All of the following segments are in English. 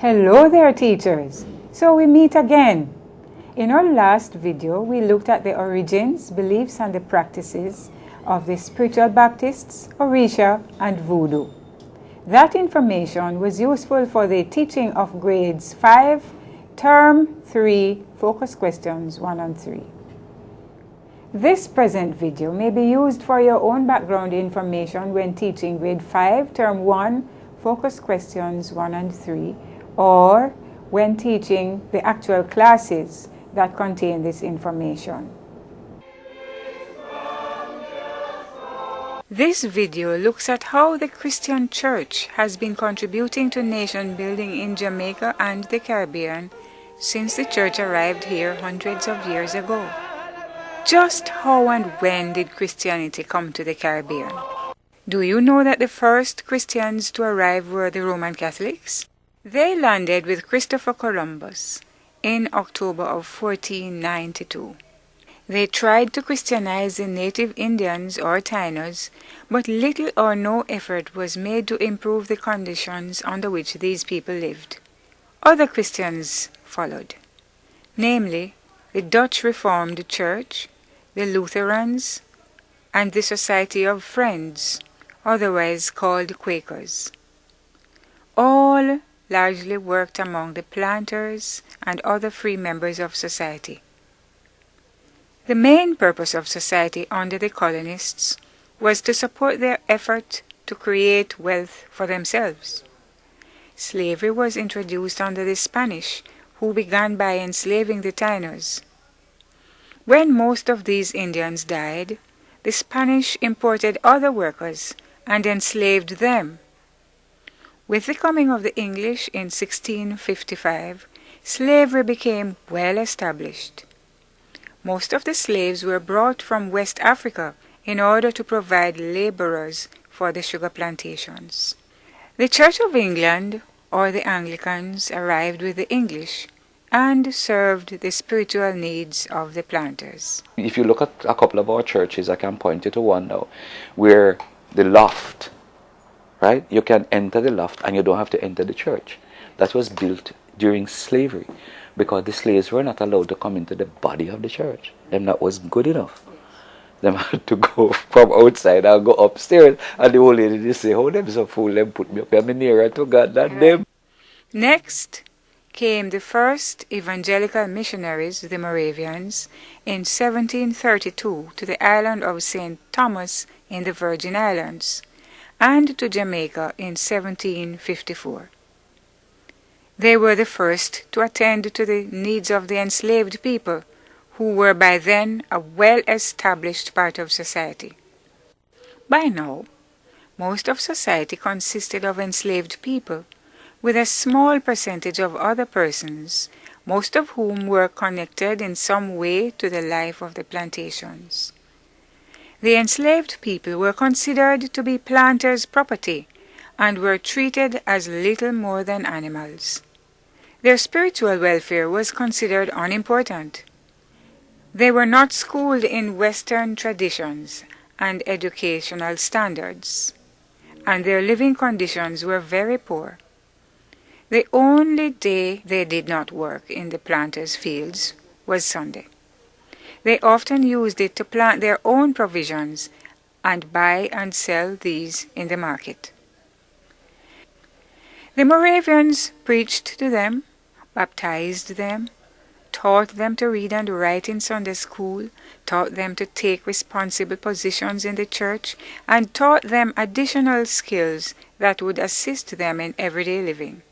Hello there, teachers! So we meet again. In our last video, we looked at the origins, beliefs, and the practices of the spiritual Baptists, Orisha, and Voodoo. That information was useful for the teaching of grades 5, term 3, focus questions 1 and 3. This present video may be used for your own background information when teaching grade 5, term 1, focus questions 1 and 3, or when teaching the actual classes that contain this information. This video looks at how the Christian Church has been contributing to nation building in Jamaica and the Caribbean since the Church arrived here hundreds of years ago. Just how and when did Christianity come to the Caribbean? Do you know that the first Christians to arrive were the Roman Catholics? They landed with Christopher Columbus in October of 1492. They tried to Christianize the native Indians or Tainos, but little or no effort was made to improve the conditions under which these people lived. Other Christians followed, namely the Dutch Reformed Church, the Lutherans, and the Society of Friends, otherwise called Quakers. All largely worked among the planters and other free members of society. The main purpose of society under the colonists was to support their effort to create wealth for themselves. Slavery was introduced under the Spanish, who began by enslaving the Tainos. When most of these Indians died, the Spanish imported other workers and enslaved them. With the coming of the English in 1655, slavery became well established. Most of the slaves were brought from West Africa in order to provide laborers for the sugar plantations. The Church of England, or the Anglicans, arrived with the English and served the spiritual needs of the planters. If you look at a couple of our churches, I can point you to one now, where the loft, right? You can enter the loft and you don't have to enter the church. That was built during slavery because the slaves were not allowed to come into the body of the church. And that was good enough. They had to go from outside and go upstairs. And the old lady did say, "Oh, them so fool, them put me up here nearer to God than them." Next came the first evangelical missionaries, the Moravians, in 1732 to the island of St. Thomas in the Virgin Islands, and to Jamaica in 1754. They were the first to attend to the needs of the enslaved people, who were by then a well-established part of society. By now, most of society consisted of enslaved people, with a small percentage of other persons, most of whom were connected in some way to the life of the plantations. The enslaved people were considered to be planters' property and were treated as little more than animals. Their spiritual welfare was considered unimportant. They were not schooled in Western traditions and educational standards, and their living conditions were very poor. The only day they did not work in the planters' fields was Sunday. They often used it to plant their own provisions and buy and sell these in the market. The Moravians preached to them, baptized them, taught them to read and write in Sunday school, taught them to take responsible positions in the church, and taught them additional skills that would assist them in everyday living.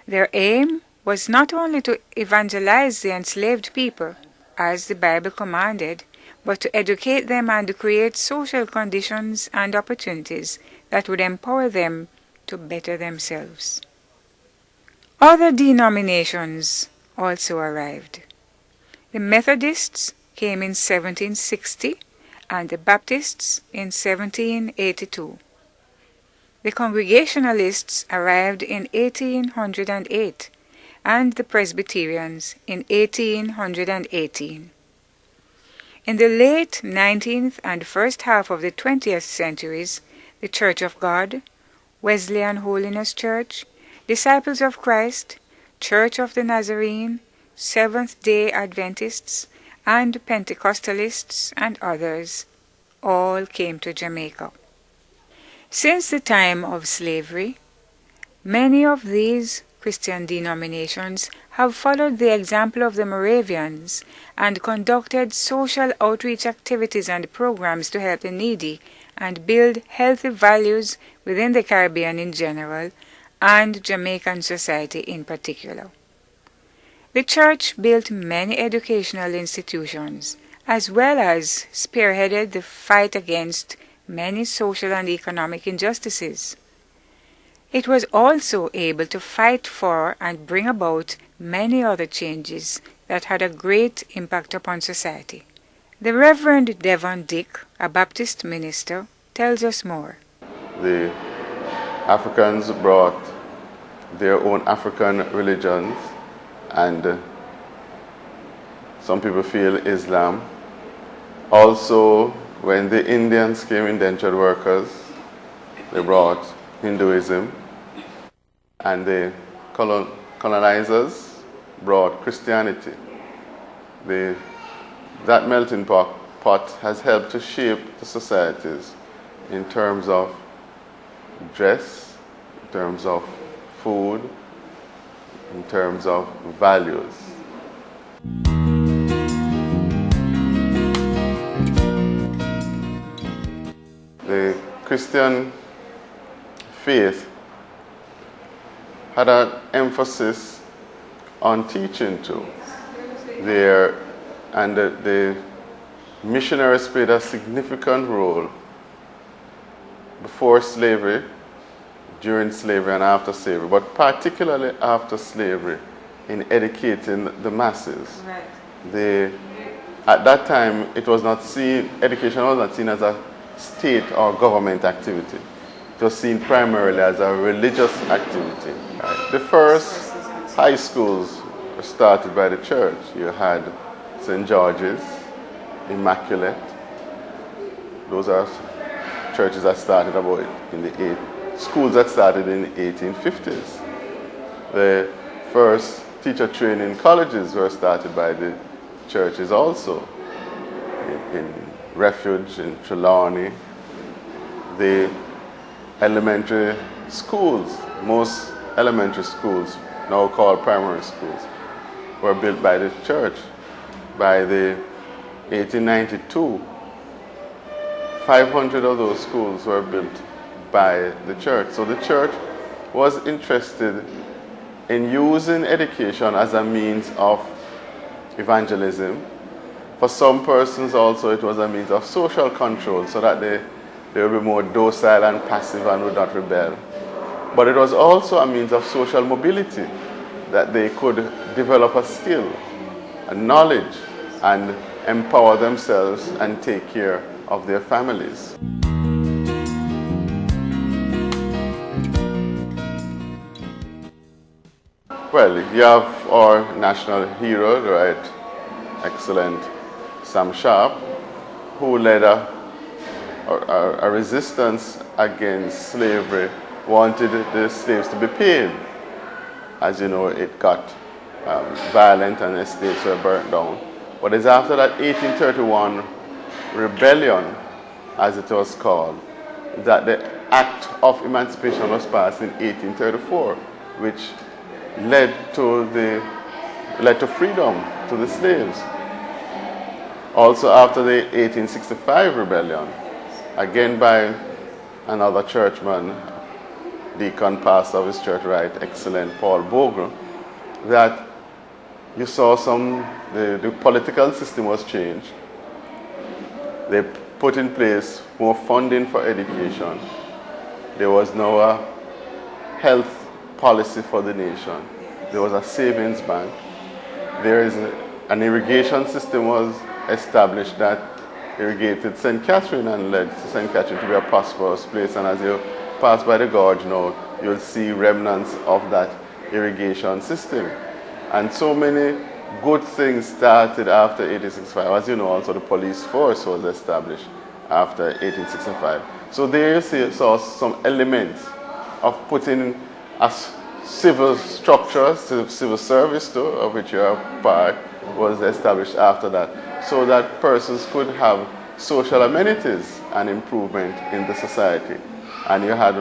Their aim was not only to evangelize the enslaved people, as the Bible commanded, but to educate them and to create social conditions and opportunities that would empower them to better themselves. Other denominations also arrived. The Methodists came in 1760 and the Baptists in 1782. The Congregationalists arrived in 1808 and the Presbyterians in 1818. In the late 19th and first half of the 20th centuries, the Church of God, Wesleyan Holiness Church, Disciples of Christ, Church of the Nazarene, Seventh-day Adventists, and Pentecostalists and others all came to Jamaica. Since the time of slavery, many of these Christian denominations have followed the example of the Moravians and conducted social outreach activities and programs to help the needy and build healthy values within the Caribbean in general and Jamaican society in particular. The church built many educational institutions as well as spearheaded the fight against many social and economic injustices. It was also able to fight for and bring about many other changes that had a great impact upon society. The Reverend Devon Dick, a Baptist minister, tells us more. The Africans brought their own African religions, and some people feel Islam. Also, when the Indians came, indentured workers, they brought Hinduism, and the colonizers brought Christianity. That melting pot has helped to shape the societies in terms of dress, in terms of food, in terms of values. The Christian faith had an emphasis on teaching too. The missionaries played a significant role before slavery, during slavery, and after slavery, but particularly after slavery in educating the masses. Right. At that time, education was not seen as a state or government activity. It was seen primarily as a religious activity. Right. The first high schools were started by the church. You had St. George's, Immaculate. Those are churches that started schools that started in the 1850s. The first teacher training colleges were started by the churches also. In Refuge, in Trelawney. The elementary schools, most elementary schools, now called primary schools, were built by the church. By the 1892, 500 of those schools were built by the church. So the church was interested in using education as a means of evangelism. For some persons also it was a means of social control, so that they would be more docile and passive and would not rebel. But it was also a means of social mobility, that they could develop a skill, a knowledge, and empower themselves and take care of their families. Well, you have our national hero, the right excellent Sam Sharp, who led a resistance against slavery, wanted the slaves to be paid. As you know, it got violent and estates were burnt down. But it's after that 1831 rebellion, as it was called, that the Act of Emancipation was passed in 1834, which led to freedom to the slaves. Also after the 1865 rebellion, again by another churchman, deacon, pastor of his church, right, excellent Paul Bogle, that you saw the political system was changed. They put in place more funding for education. There was now a health policy for the nation. There was a savings bank. An irrigation system was established that irrigated St. Catherine and led St. Catherine to be a prosperous place. And as you pass by the gorge now, you'll see remnants of that irrigation system. And so many good things started after 1865. As you know, also the police force was established after 1865. So there you saw some elements of putting a civil structure, civil service too, of which you are part, was established after that, so that persons could have social amenities and improvement in the society. And you had,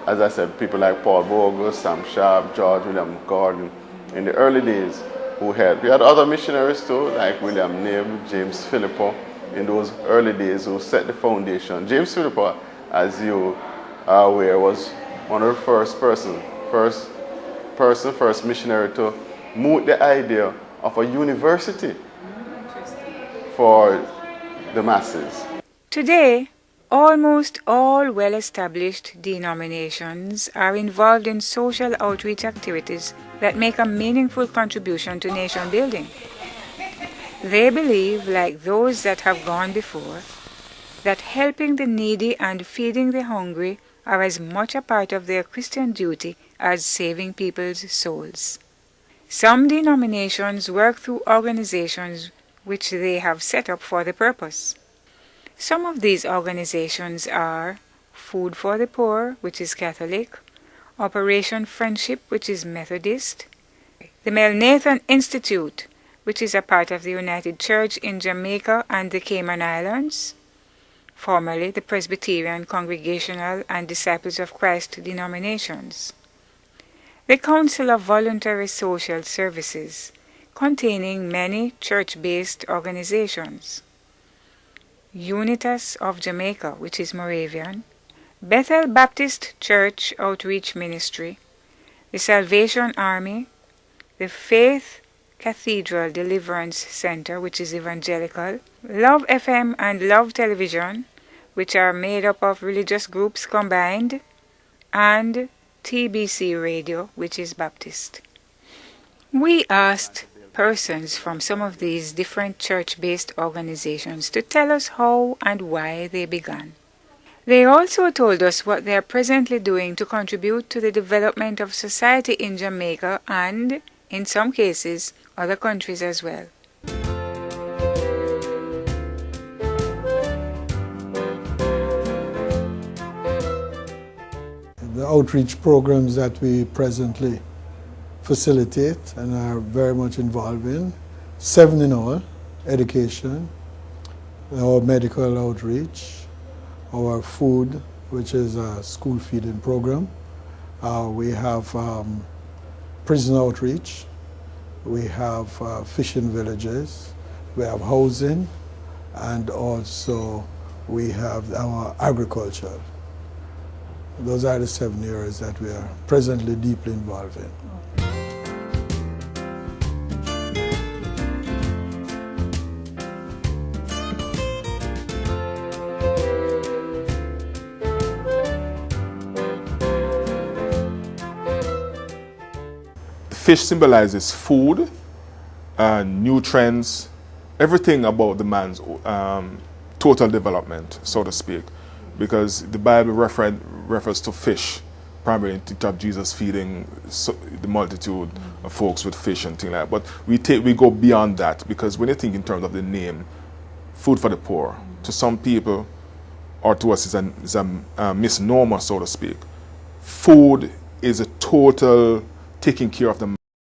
as I said, people like Paul Bogle, Sam Sharp, George William Gordon in the early days who helped. We had other missionaries too, like William Knibb, James Philippo, in those early days who set the foundation. James Philippo, as you are aware, was one of the first missionary to move the idea of a university for the masses. Today, almost all well-established denominations are involved in social outreach activities that make a meaningful contribution to nation building. They believe, like those that have gone before, that helping the needy and feeding the hungry are as much a part of their Christian duty as saving people's souls. Some denominations work through organizations which they have set up for the purpose. Some of these organizations are Food for the Poor, which is Catholic, Operation Friendship, which is Methodist, the Melnathan Institute, which is a part of the United Church in Jamaica and the Cayman Islands, formerly the Presbyterian, Congregational, and Disciples of Christ denominations, the Council of Voluntary Social Services, containing many church-based organizations, Unitas of Jamaica, which is Moravian, Bethel Baptist Church Outreach Ministry, the Salvation Army, the Faith Cathedral Deliverance Center, which is evangelical, Love FM and Love Television, which are made up of religious groups combined, and TBC Radio, which is Baptist. We asked persons from some of these different church-based organizations to tell us how and why they began. They also told us what they are presently doing to contribute to the development of society in Jamaica and, in some cases, other countries as well. The outreach programs that we presently facilitate and are very much involved in, 7 in all: education, our medical outreach, our food, which is a school feeding program. We have prison outreach, we have fishing villages, we have housing, and also we have our agriculture. Those are the 7 areas that we are presently deeply involved in. Fish symbolizes food, nutrients, everything about the man's total development, so to speak. Because the Bible refers to fish, primarily in terms of Jesus feeding the multitude of folks with fish and things like that. But we go beyond that, because when you think in terms of the name, food for the poor, to some people, or to us, is a misnomer, so to speak. Food is a total taking care of the